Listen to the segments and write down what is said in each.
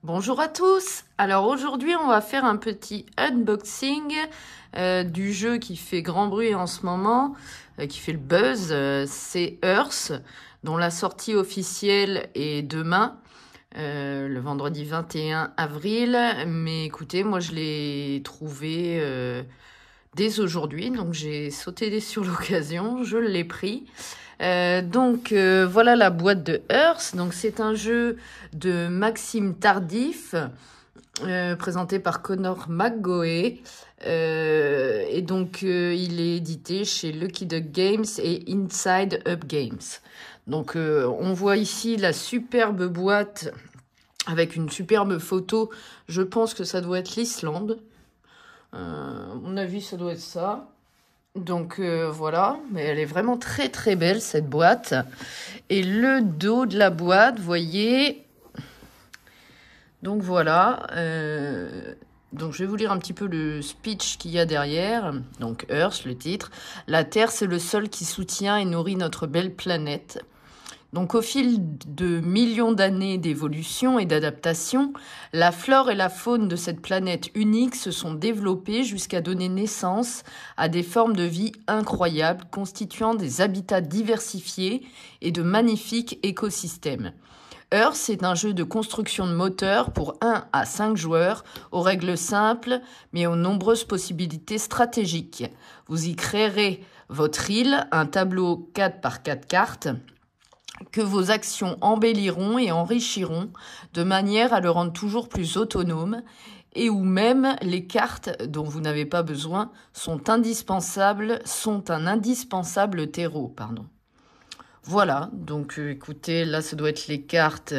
Bonjour à tous. Alors aujourd'hui, on va faire un petit unboxing du jeu qui fait grand bruit en ce moment, qui fait le buzz. C'est Hearth, dont la sortie officielle est demain, le vendredi 21 avril. Mais écoutez, moi je l'ai trouvé dès aujourd'hui, donc j'ai sauté sur l'occasion, je l'ai pris. Voilà la boîte de Hearth. Donc c'est un jeu de Maxime Tardif, présenté par Connor McGoey. Il est édité chez Lucky Duck Games et Inside Up Games. On voit ici la superbe boîte avec une superbe photo. Je pense que ça doit être l'Islande. À mon avis, ça doit être ça. Voilà, mais elle est vraiment très très belle cette boîte. Et le dos de la boîte, vous voyez. Donc voilà. Donc je vais vous lire un petit peu le speech qu'il y a derrière. Donc Earth, le titre. La Terre, c'est le sol qui soutient et nourrit notre belle planète. Donc au fil de millions d'années d'évolution et d'adaptation, la flore et la faune de cette planète unique se sont développées jusqu'à donner naissance à des formes de vie incroyables, constituant des habitats diversifiés et de magnifiques écosystèmes. Hearth est un jeu de construction de moteurs pour 1 à 5 joueurs, aux règles simples, mais aux nombreuses possibilités stratégiques. Vous y créerez votre île, un tableau 4 par 4 cartes, que vos actions embelliront et enrichiront de manière à le rendre toujours plus autonome et où même les cartes dont vous n'avez pas besoin sont un indispensable terreau, pardon. Voilà, écoutez, là ça doit être les cartes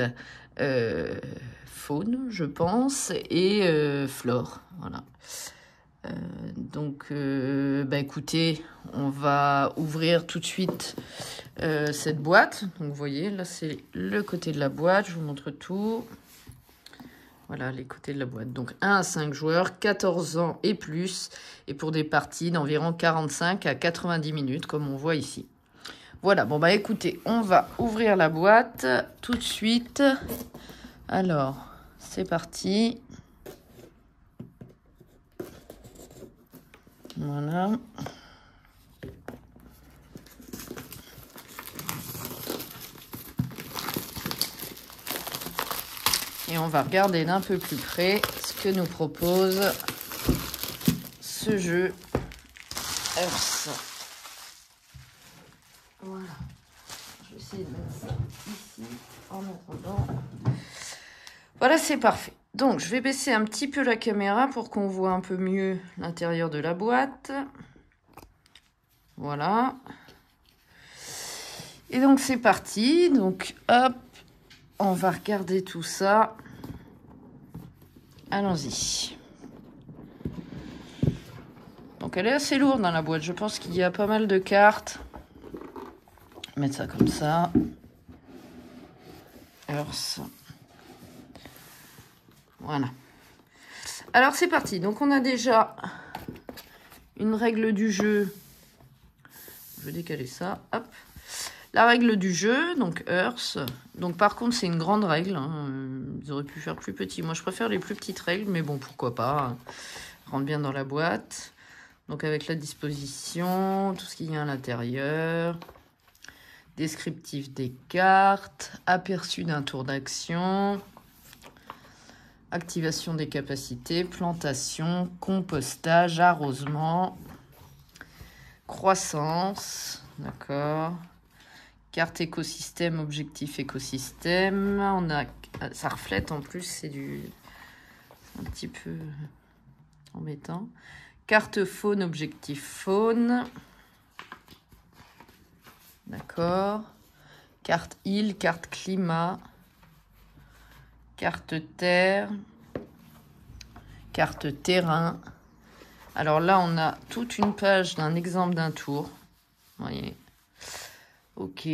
faune, je pense, et flore, voilà. Écoutez, on va ouvrir tout de suite cette boîte. Donc vous voyez, là c'est le côté de la boîte, je vous montre tout. Voilà les côtés de la boîte. Donc 1 à 5 joueurs, 14 ans et plus, et pour des parties d'environ 45 à 90 minutes, comme on voit ici. Voilà, écoutez, on va ouvrir la boîte tout de suite. Alors, c'est parti. Voilà. Et on va regarder d'un peu plus près ce que nous propose ce jeu Hearth. Voilà. Je vais essayer de mettre ça ici en attendant. Voilà, c'est parfait. Donc, je vais baisser un petit peu la caméra pour qu'on voit un peu mieux l'intérieur de la boîte. Voilà. Et donc, c'est parti. Donc, hop, on va regarder tout ça. Allons-y. Donc, elle est assez lourde dans la boîte. Je pense qu'il y a pas mal de cartes. Mettre ça comme ça. Hearth. Voilà. Alors, c'est parti. Donc, on a déjà une règle du jeu. Je vais décaler ça. Hop. La règle du jeu, donc Hearth. Donc, par contre, c'est une grande règle. Hein. Ils auraient pu faire plus petit. Moi, je préfère les plus petites règles, mais bon, pourquoi pas. Rentre bien dans la boîte. Donc, avec la disposition, tout ce qu'il y a à l'intérieur. Descriptif des cartes. Aperçu d'un tour d'action. Activation des capacités, plantation, compostage, arrosement, croissance, d'accord. Carte écosystème, objectif écosystème. Ça reflète en plus, c'est un petit peu embêtant. Carte faune, objectif faune. D'accord. Carte île, carte climat. Carte terre, carte terrain. Alors là, on a toute une page d'un exemple d'un tour. Vous voyez. Ok.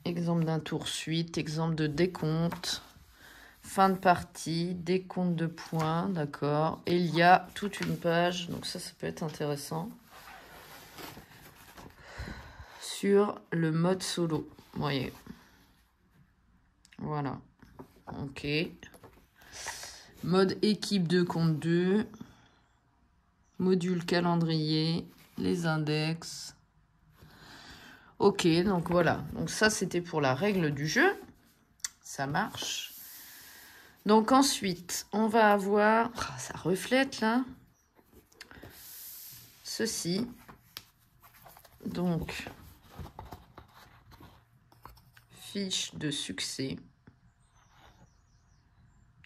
Exemple d'un tour suite, exemple de décompte. Fin de partie, décompte de points, d'accord. Et il y a toute une page, donc ça peut être intéressant. Sur le mode solo. Vous voyez. Voilà. Ok. Mode équipe 2 contre 2. Module calendrier. Les index. Ok, donc voilà. Donc ça, c'était pour la règle du jeu. Ça marche. Donc ensuite, on va avoir... Oh, ça reflète là. Ceci. Donc, fiche de succès.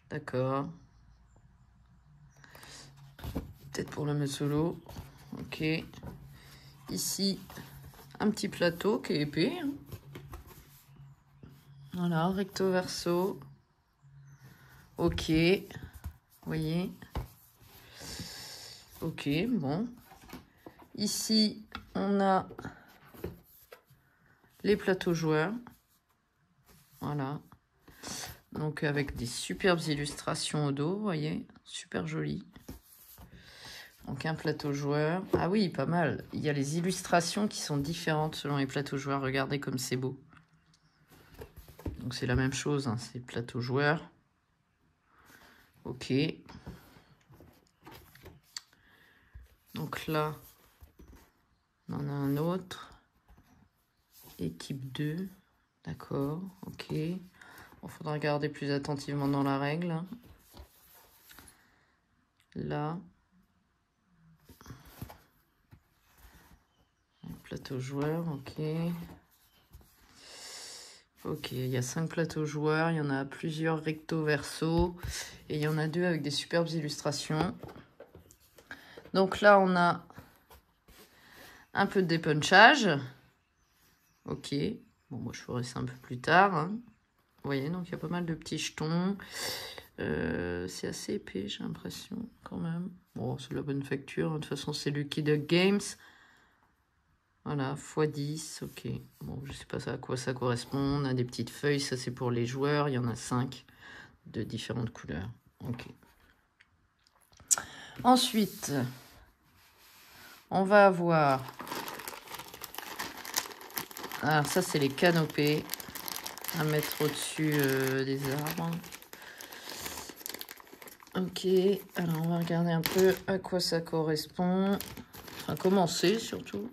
D'accord. Peut-être pour le mettre solo. Ok. Ici, un petit plateau qui est épais. Voilà, recto verso. Ok. Vous voyez. Ok, bon. Ici, on a les plateaux joueurs. Voilà. Donc, avec des superbes illustrations au dos, vous voyez. Super joli. Donc, un plateau joueur. Ah oui, pas mal. Il y a les illustrations qui sont différentes selon les plateaux joueurs. Regardez comme c'est beau. Donc, c'est la même chose, hein, c'est plateau joueur. Ok. Donc là, on en a un autre. Équipe 2. D'accord, ok. Il faudra regarder plus attentivement dans la règle. Là. Plateau joueur, ok. Ok, il y a 5 plateaux joueurs. Il y en a plusieurs recto verso. Et il y en a 2 avec des superbes illustrations. Donc là, on a un peu de dépunchage. Ok. Bon, moi, je ferai ça un peu plus tard. Hein. Vous voyez, donc il y a pas mal de petits jetons. C'est assez épais, j'ai l'impression, quand même. Bon, c'est de la bonne facture. De toute façon, c'est Lucky Duck Games. Voilà, x10, ok. Bon, je sais pas à quoi ça correspond. On a des petites feuilles, ça c'est pour les joueurs. Il y en a 5 de différentes couleurs. Ok. Ensuite, on va avoir... Alors ça, c'est les canopées à mettre au-dessus des arbres. Ok, alors on va regarder un peu à quoi ça correspond. Enfin, commencer surtout.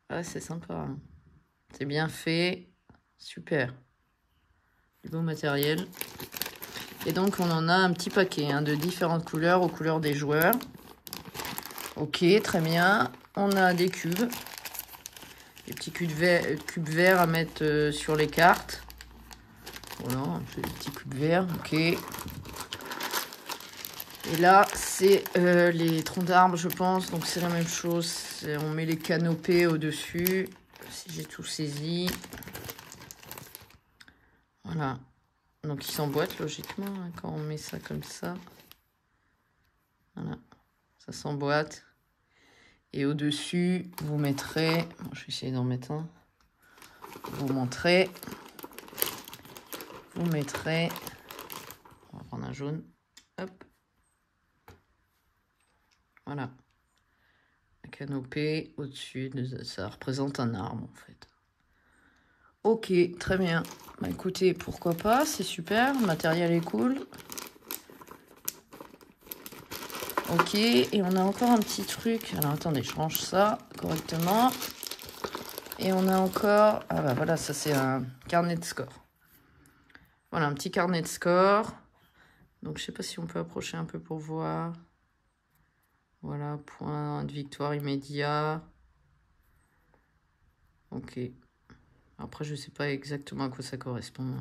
Ah, c'est sympa. Hein. C'est bien fait. Super. Du beau matériel. Et donc, on en a un petit paquet hein, de différentes couleurs aux couleurs des joueurs. Ok, très bien. On a des cubes. Des petits cubes verts à mettre sur les cartes. Voilà, des petits cubes verts. Ok. Et là, c'est les troncs d'arbres, je pense. Donc, c'est la même chose. On met les canopées au-dessus. Si j'ai tout saisi. Voilà. Donc, ils s'emboîtent logiquement hein, quand on met ça comme ça. Voilà. Ça s'emboîte. Et au-dessus, vous mettrez... Bon, je vais essayer d'en mettre un. Vous montrez... Vous mettrez... On va prendre un jaune. Hop. Voilà. Un canopée au-dessus. Ça représente un arbre, en fait. Ok, très bien. Bah, écoutez, pourquoi pas, c'est super. Le matériel est cool. Ok, et on a encore un petit truc. Alors, attendez, je range ça correctement. Et on a encore... Ah bah voilà, ça c'est un carnet de score. Voilà, un petit carnet de score. Donc, je sais pas si on peut approcher un peu pour voir. Voilà, point de victoire immédiat. Ok. Après, je sais pas exactement à quoi ça correspond.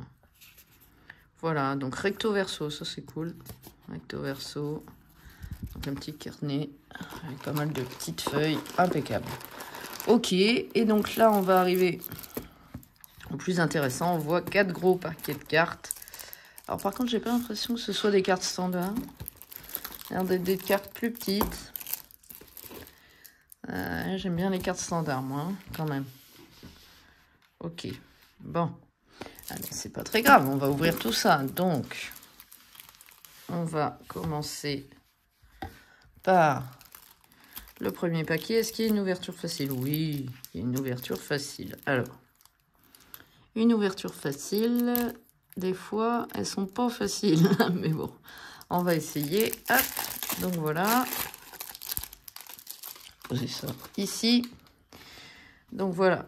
Voilà, donc recto verso, ça c'est cool. Recto verso. Donc un petit carnet avec pas mal de petites feuilles. Impeccable. Ok, et donc là, on va arriver au plus intéressant. On voit 4 gros paquets de cartes. Alors par contre, j'ai pas l'impression que ce soit des cartes standards. Ça a l'air d'être des cartes plus petites. J'aime bien les cartes standards, moi, hein, quand même. Ok, bon. Allez, c'est pas très grave, on va ouvrir tout ça. Donc, on va commencer par le premier paquet. Est-ce qu'il y a une ouverture facile? Oui, il y a une ouverture facile. Alors, une ouverture facile. des fois, elles sont pas faciles. Mais bon, on va essayer. Hop, donc voilà. Poser ça ici. Donc voilà,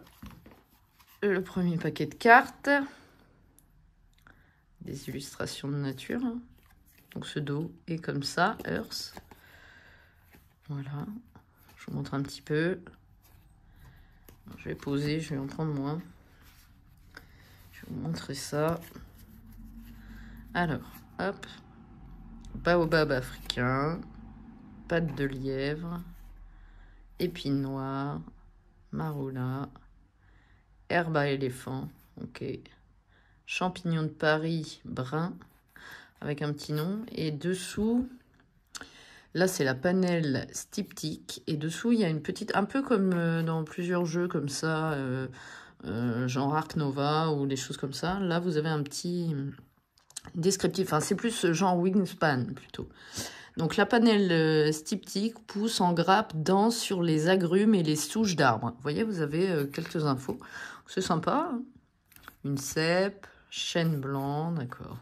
le premier paquet de cartes. Des illustrations de nature. Donc ce dos est comme ça, Earth. Voilà, je vous montre un petit peu. Je vais poser, je vais en prendre moins. Je vais vous montrer ça. Alors, hop. Baobab africain. Pattes de lièvre. Épines noires. Marula. Herbe à éléphant. Ok. Champignon de Paris brun. Avec un petit nom. Et dessous, là c'est la panelle styptique. Et dessous il y a une petite, un peu comme dans plusieurs jeux comme ça, genre Ark Nova ou des choses comme ça. Là vous avez un petit descriptif. Enfin c'est plus genre Wingspan plutôt. Donc la panelle styptique pousse en grappe dense sur les agrumes et les souches d'arbres. Vous voyez, vous avez quelques infos. C'est sympa. Hein. Une cèpe, chêne blanc, d'accord.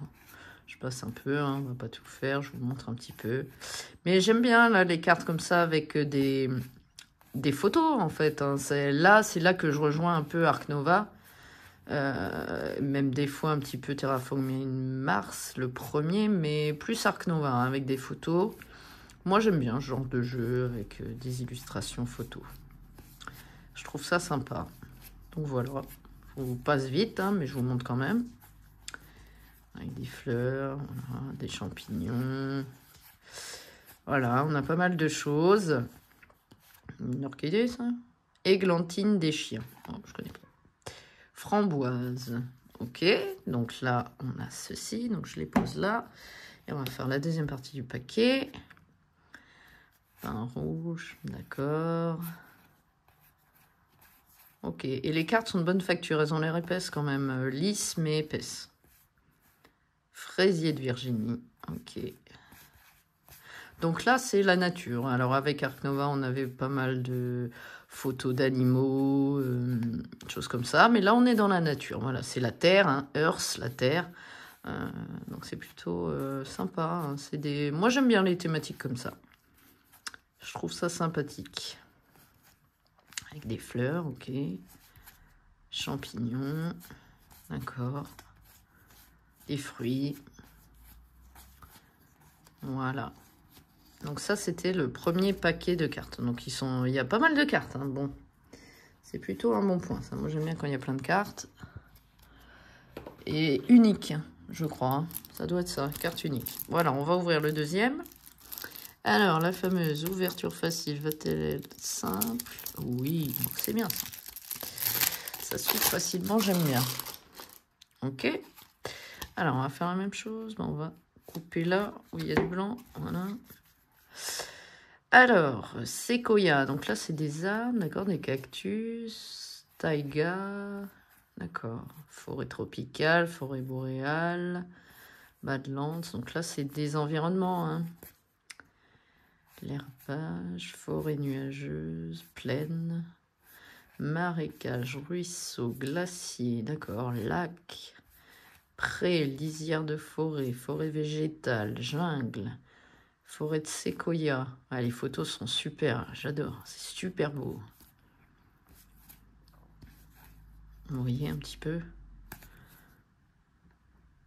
Je passe un peu, hein, on va pas tout faire, je vous montre un petit peu. Mais j'aime bien là, les cartes comme ça avec des photos en fait. Hein. C'est là que je rejoins un peu Ark Nova. Même des fois un petit peu Terraforming Mars, le premier, mais plus Ark Nova hein, avec des photos. Moi j'aime bien ce genre de jeu avec des illustrations photos. Je trouve ça sympa. Donc voilà, je vous passe vite, hein, mais je vous montre quand même. Avec des fleurs, voilà, des champignons. Voilà, on a pas mal de choses. Une orchidée, ça. Églantine des chiens. Oh, je connais pas. Framboise. Ok, donc là, on a ceci. Donc je les pose là. Et on va faire la deuxième partie du paquet. Pain rouge, d'accord. Ok, et les cartes sont de bonne facture. Elles ont l'air épaisses quand même. Lisses, mais épaisses. Fraisier de Virginie, ok. Donc là, c'est la nature. Alors avec Ark Nova, on avait pas mal de photos d'animaux, choses comme ça. Mais là, on est dans la nature. Voilà, c'est la terre, hein, Earth, la terre. Donc c'est plutôt sympa. Hein. Moi, j'aime bien les thématiques comme ça. Je trouve ça sympathique. Avec des fleurs, ok. Champignons, d'accord. Des fruits. Voilà. Donc ça, c'était le premier paquet de cartes. Donc il y a pas mal de cartes. Hein. Bon, c'est plutôt un bon point. Ça, moi, j'aime bien quand il y a plein de cartes. Et unique, je crois. Hein. Ça doit être ça, carte unique. Voilà, on va ouvrir le deuxième. Alors, la fameuse ouverture facile va-t-elle être simple? Oui, c'est bien ça. Ça s'ouvre facilement, j'aime bien. Ok. Alors, on va faire la même chose. On va couper là où il y a du blanc. Voilà. Alors, séquoia. Donc là, c'est des arbres, d'accord, des cactus. Taïga. D'accord. Forêt tropicale, forêt boréale. Badlands. Donc là, c'est des environnements. Hein. L'herbage, forêt nuageuse, plaine. Marécage, ruisseau, glacier. D'accord. Lac. Pré, lisière de forêt, forêt végétale, jungle, forêt de séquoia. Ah, les photos sont super, j'adore, c'est super beau. Vous voyez un petit peu.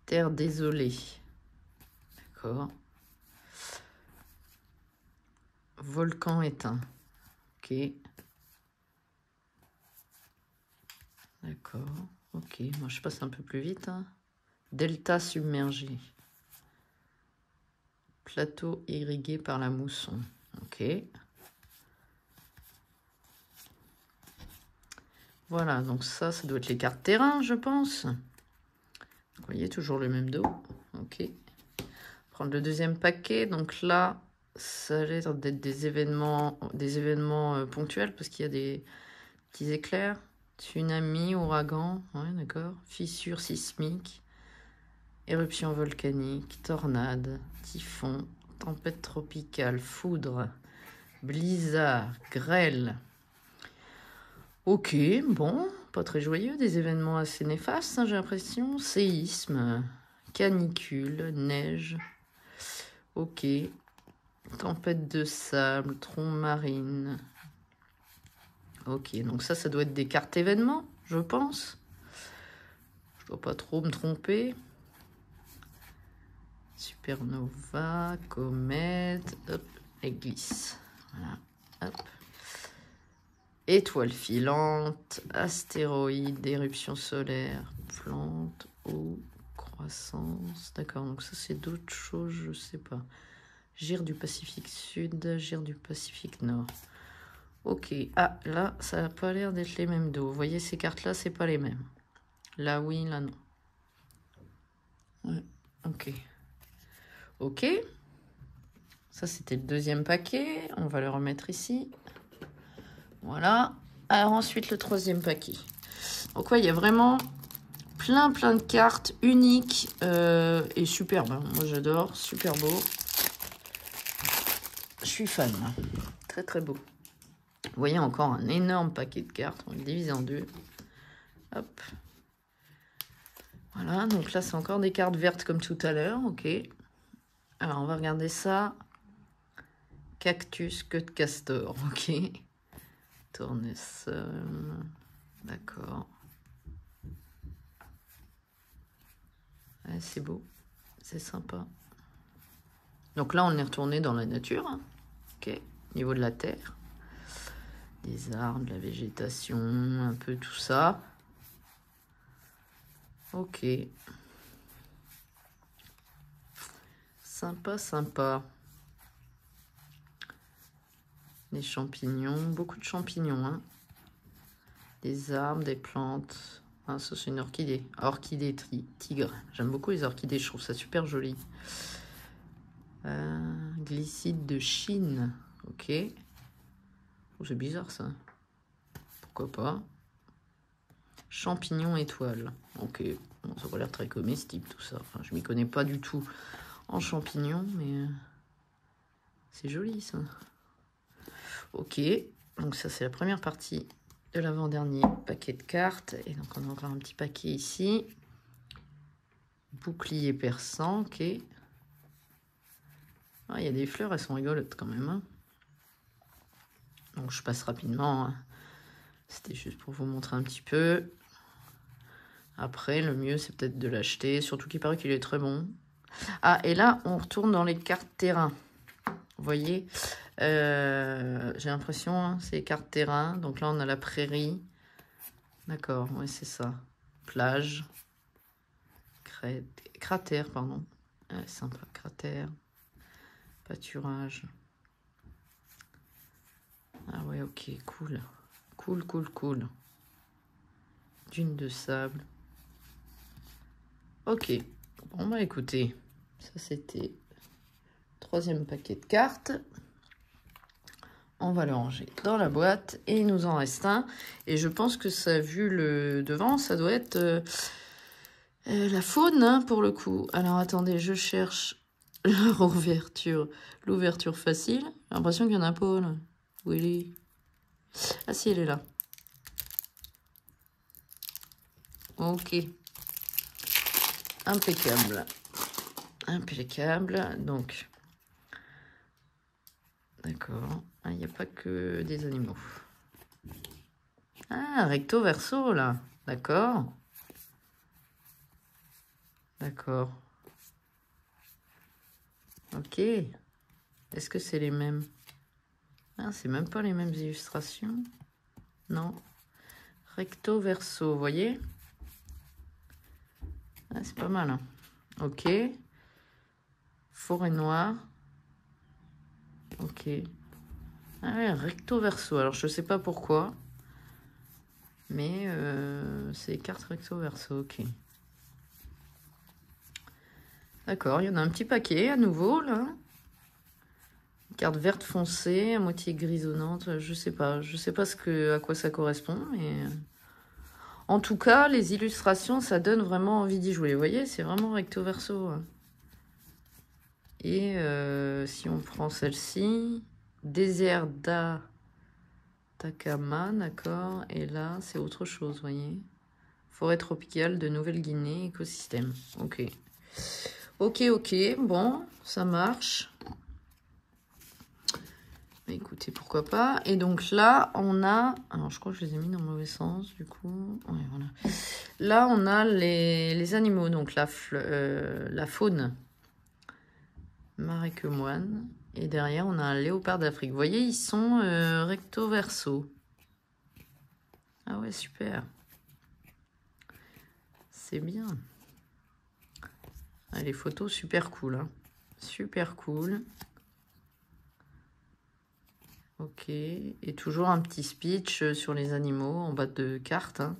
Terre désolée. D'accord. Volcan éteint. Ok. D'accord. Ok, moi je passe un peu plus vite. Hein. Delta submergé. Plateau irrigué par la mousson. Ok. Voilà, donc ça doit être les cartes terrain, je pense. Vous voyez, toujours le même dos. Ok. Prendre le deuxième paquet. Donc là, ça a l'air d'être des événements ponctuels parce qu'il y a des petits éclairs. Tsunami, ouragan. Ouais, d'accord. Fissure sismique. Éruption volcanique, tornade, typhon, tempête tropicale, foudre, blizzard, grêle. Ok, bon, pas très joyeux, des événements assez néfastes, hein, j'ai l'impression. Séisme, canicule, neige. Ok. Tempête de sable, tronc marine. Ok, donc ça doit être des cartes événements, je pense. Je dois pas trop me tromper. Supernova, comète, hop, et glisse. Voilà, hop. Étoile filante, astéroïde, éruption solaire, plante, eau, croissance. D'accord, donc ça c'est d'autres choses, je sais pas. Gire du Pacifique Sud, gire du Pacifique Nord. Ok, ah là ça n'a pas l'air d'être les mêmes dos. Vous voyez ces cartes là, c'est pas les mêmes. Là oui, là non. Ouais, ok. Ok. Ça c'était le deuxième paquet. On va le remettre ici. Voilà. Alors ensuite le troisième paquet. Donc ouais, il y a vraiment plein de cartes uniques et superbes. Hein. Moi j'adore, super beau. Je suis fan. Très très beau. Vous voyez encore un énorme paquet de cartes. On le divise en deux. Hop. Voilà, donc là c'est encore des cartes vertes comme tout à l'heure. Ok. Alors on va regarder ça. Cactus, queue de castor. Ok. Tournesol. D'accord. Ouais, c'est beau. C'est sympa. Donc là on est retourné dans la nature. Hein. Ok. Au niveau de la terre. Des arbres, de la végétation, un peu tout ça. Ok. Sympa, sympa. Des champignons, beaucoup de champignons. Hein. Des arbres, des plantes. Ah, ça, c'est une orchidée. Orchidée tigre. J'aime beaucoup les orchidées, je trouve ça super joli. Glycide de Chine. Ok. Oh, c'est bizarre ça. Pourquoi pas. Champignons étoiles. Ok. Bon, ça a l'air très comestible tout ça. Enfin, je m'y connais pas du tout en champignons, mais c'est joli ça. Ok. Donc ça, c'est la première partie de l'avant-dernier paquet de cartes. Et donc, on a encore un petit paquet ici. Bouclier perçant. Ok. Ah, il y a des fleurs, elles sont rigolotes quand même. Hein. Donc, je passe rapidement. Hein. C'était juste pour vous montrer un petit peu. Après, le mieux, c'est peut-être de l'acheter. Surtout qu'il paraît qu'il est très bon. Ah, et là, on retourne dans les cartes terrain. Vous voyez, j'ai l'impression, hein, c'est les cartes terrain. Donc là, on a la prairie. D'accord, ouais, c'est ça. Plage. Cratère, pardon. Ouais, sympa, cratère. Pâturage. Ah ouais, ok, cool. Cool. Dune de sable. Ok. Bon, bah écoutez, ça c'était le troisième paquet de cartes. On va le ranger dans la boîte et il nous en reste un. Et je pense que ça, vu le devant, ça doit être la faune hein, pour le coup. Alors attendez, je cherche l'ouverture facile. J'ai l'impression qu'il y en a pas là. Où elle est? Ah si, elle est là. Ok. Impeccable. Donc, d'accord. Il n'y a pas que des animaux. Ah, recto verso, là. D'accord. D'accord. Ok. Est-ce que c'est les mêmes? Ah, c'est même pas les mêmes illustrations. Non. Recto verso, vous voyez? Ah, c'est pas mal. Hein. Ok. Forêt noire. Ok. Ah ouais, recto verso. Alors, je sais pas pourquoi. Mais c'est cartes recto verso. Ok. D'accord, il y en a un petit paquet à nouveau, là. Carte verte foncée, à moitié grisonnante. Je sais pas à quoi ça correspond, mais... En tout cas, les illustrations, ça donne vraiment envie d'y jouer. Vous voyez, c'est vraiment recto verso. Hein. Et si on prend celle-ci, désert Takama, d'accord. Et là, c'est autre chose, vous voyez. Forêt tropicale de Nouvelle-Guinée, écosystème. Ok. Ok, ok. Bon, ça marche. Bah, écoutez, pourquoi pas. Et donc là, on a... Alors, je crois que je les ai mis dans le mauvais sens, du coup. Ouais, voilà. Là, on a les animaux. Donc, la faune. Marais moine. Et derrière, on a un léopard d'Afrique. Vous voyez, ils sont recto-verso. Ah ouais, super. C'est bien. Ah, les photos, super cool. Hein. Super cool. Ok. Et toujours un petit speech sur les animaux en bas de carte. Hein.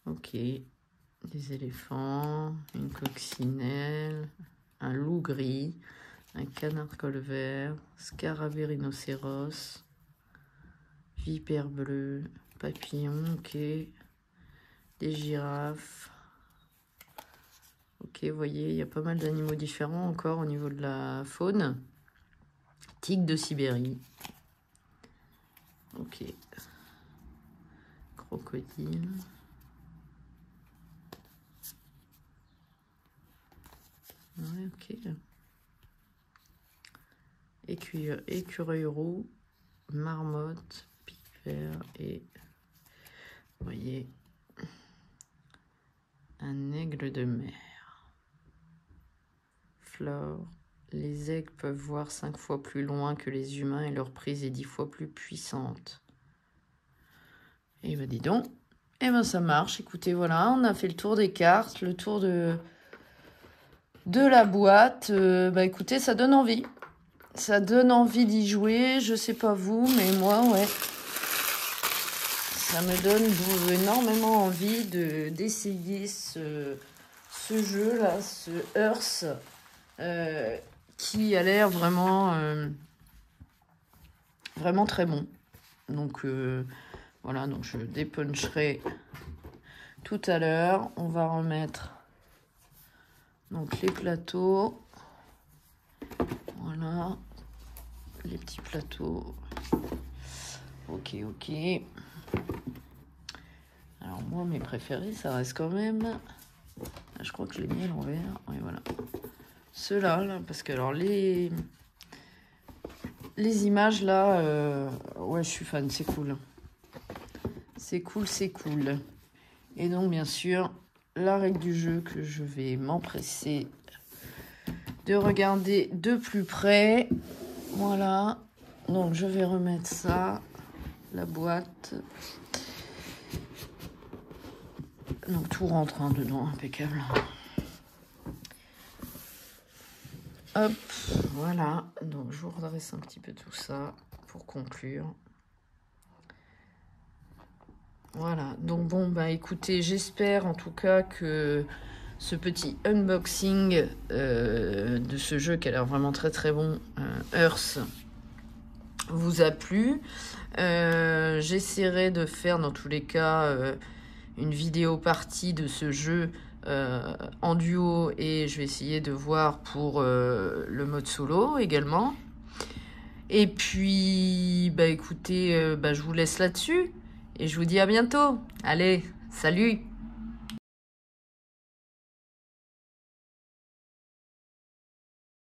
Ok. Des éléphants, une coccinelle, un loup gris, un canard colvert, scarabée rhinocéros, vipère bleue, papillon, ok. Des girafes. Ok, vous voyez, il y a pas mal d'animaux différents encore au niveau de la faune. Tigre de Sibérie. Ok. Crocodile. Ouais, ok. Écureuil roux, marmotte, pique-vert et, vous voyez, un aigle de mer. Flore. Les aigles peuvent voir 5 fois plus loin que les humains et leur prise est 10 fois plus puissante. Et ben dis donc. Et ben ça marche. Écoutez, voilà, on a fait le tour des cartes, le tour de la boîte. Bah écoutez, ça donne envie. Ça donne envie d'y jouer. Je sais pas vous, mais moi, ouais. Ça me donne énormément envie d'essayer ce jeu-là, ce Earth, qui a l'air vraiment, vraiment très bon. Donc, voilà, donc je dépuncherai tout à l'heure. On va remettre donc les plateaux. Voilà, les petits plateaux. Ok, ok. Alors moi, mes préférés, ça reste quand même... Là, je crois que je l'ai mis à l'envers. Oui, voilà. Ceux-là, là, parce que alors les images, là, ouais, je suis fan, c'est cool. C'est cool, c'est cool. Et donc, bien sûr, la règle du jeu que je vais m'empresser de regarder de plus près. Voilà. Donc, je vais remettre ça, la boîte. Donc, tout rentre hein, dedans, impeccable. Hop, voilà. Donc, je vous redresse un petit peu tout ça pour conclure. Voilà. Donc, bon, bah, écoutez, j'espère en tout cas que ce petit unboxing de ce jeu qui a l'air vraiment très très bon, Earth, vous a plu. J'essaierai de faire dans tous les cas une vidéo partie de ce jeu en duo et je vais essayer de voir pour le mode solo également. Et puis, bah écoutez, bah, je vous laisse là-dessus et je vous dis à bientôt. Allez, salut!